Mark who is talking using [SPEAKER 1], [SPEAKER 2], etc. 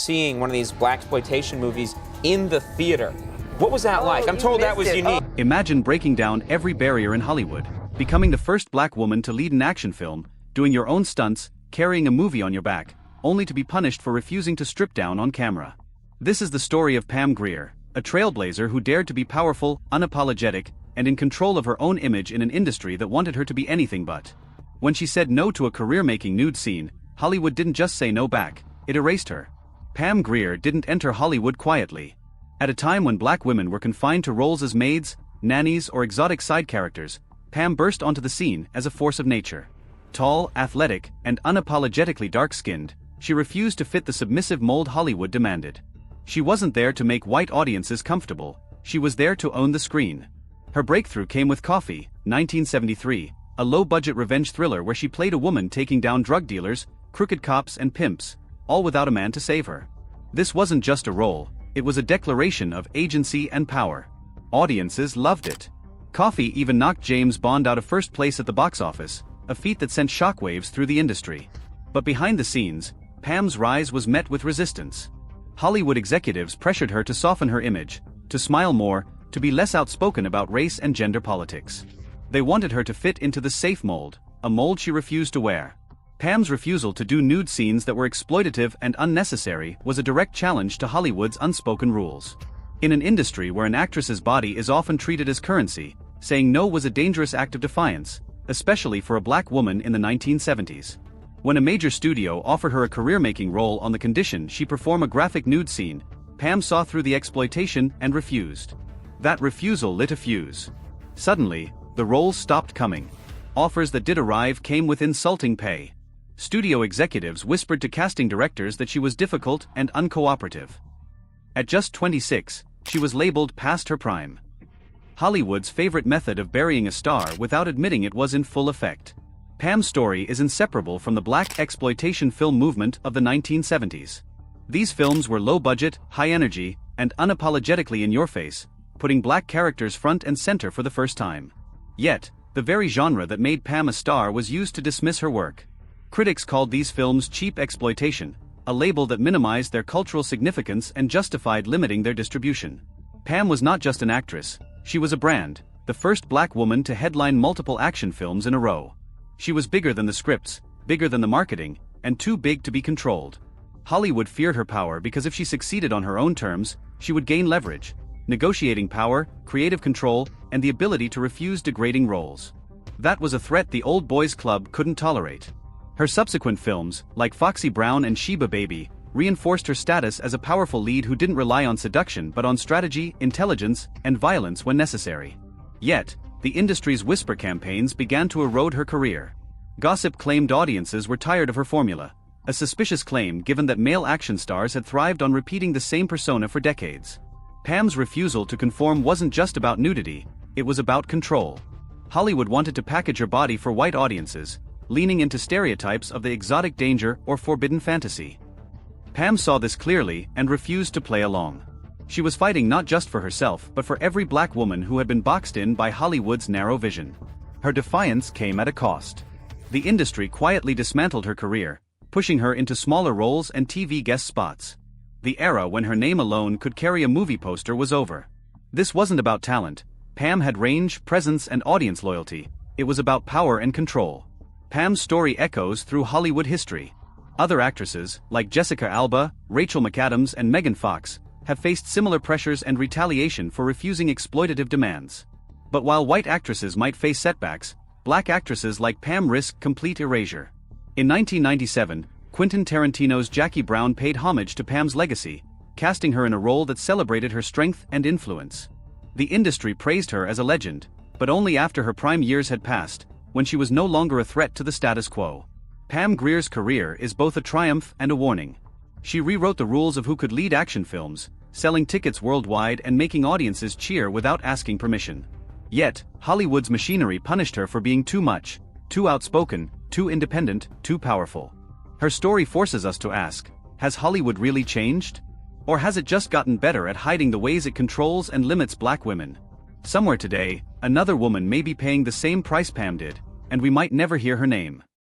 [SPEAKER 1] seeing one of these blaxploitation movies in the theater. What was that like? I'm told that was unique.
[SPEAKER 2] Imagine breaking down every barrier in Hollywood, becoming the first black woman to lead an action film, doing your own stunts, carrying a movie on your back, only to be punished for refusing to strip down on camera. This is the story of Pam Grier, a trailblazer who dared to be powerful, unapologetic, and in control of her own image in an industry that wanted her to be anything but. When she said no to a career-making nude scene, Hollywood didn't just say no back, it erased her. Pam Grier didn't enter Hollywood quietly. At a time when black women were confined to roles as maids, nannies, or exotic side characters, Pam burst onto the scene as a force of nature. Tall, athletic, and unapologetically dark-skinned, she refused to fit the submissive mold Hollywood demanded. She wasn't there to make white audiences comfortable, she was there to own the screen. Her breakthrough came with Coffy, 1973, a low-budget revenge thriller where she played a woman taking down drug dealers, crooked cops, and pimps, all without a man to save her. This wasn't just a role, it was a declaration of agency and power. Audiences loved it. Coffy even knocked James Bond out of first place at the box office, a feat that sent shockwaves through the industry. But behind the scenes, Pam's rise was met with resistance. Hollywood executives pressured her to soften her image, to smile more, to be less outspoken about race and gender politics. They wanted her to fit into the safe mold, a mold she refused to wear. Pam's refusal to do nude scenes that were exploitative and unnecessary was a direct challenge to Hollywood's unspoken rules. In an industry where an actress's body is often treated as currency, saying no was a dangerous act of defiance, especially for a black woman in the 1970s. When a major studio offered her a career-making role on the condition she perform a graphic nude scene, Pam saw through the exploitation and refused. That refusal lit a fuse. Suddenly, the roles stopped coming. Offers that did arrive came with insulting pay. Studio executives whispered to casting directors that she was difficult and uncooperative. At just 26, she was labeled past her prime. Hollywood's favorite method of burying a star without admitting it was in full effect. Pam's story is inseparable from the black exploitation film movement of the 1970s. These films were low-budget, high-energy, and unapologetically in your face, putting black characters front and center for the first time. Yet, the very genre that made Pam a star was used to dismiss her work. Critics called these films cheap exploitation, a label that minimized their cultural significance and justified limiting their distribution. Pam was not just an actress, she was a brand, the first black woman to headline multiple action films in a row. She was bigger than the scripts, bigger than the marketing, and too big to be controlled. Hollywood feared her power because if she succeeded on her own terms, she would gain leverage, negotiating power, creative control, and the ability to refuse degrading roles. That was a threat the old boys club couldn't tolerate. Her subsequent films, like Foxy Brown and Sheba Baby, reinforced her status as a powerful lead who didn't rely on seduction but on strategy, intelligence, and violence when necessary. Yet, the industry's whisper campaigns began to erode her career. Gossip claimed audiences were tired of her formula, a suspicious claim given that male action stars had thrived on repeating the same persona for decades. Pam's refusal to conform wasn't just about nudity, it was about control. Hollywood wanted to package her body for white audiences, leaning into stereotypes of the exotic danger or forbidden fantasy. Pam saw this clearly and refused to play along. She was fighting not just for herself but for every black woman who had been boxed in by Hollywood's narrow vision. Her defiance came at a cost. The industry quietly dismantled her career, pushing her into smaller roles and TV guest spots. The era when her name alone could carry a movie poster was over. This wasn't about talent. Pam had range, presence, and audience loyalty. It was about power and control. Pam's story echoes through Hollywood history. Other actresses, like Jessica Alba, Rachel McAdams, and Megan Fox, have faced similar pressures and retaliation for refusing exploitative demands. But while white actresses might face setbacks, black actresses like Pam risked complete erasure. In 1997, Quentin Tarantino's Jackie Brown paid homage to Pam's legacy, casting her in a role that celebrated her strength and influence. The industry praised her as a legend, but only after her prime years had passed, when she was no longer a threat to the status quo. Pam Grier's career is both a triumph and a warning. She rewrote the rules of who could lead action films, selling tickets worldwide and making audiences cheer without asking permission. Yet, Hollywood's machinery punished her for being too much, too outspoken, too independent, too powerful. Her story forces us to ask, has Hollywood really changed? Or has it just gotten better at hiding the ways it controls and limits black women? Somewhere today, another woman may be paying the same price Pam did, and we might never hear her name.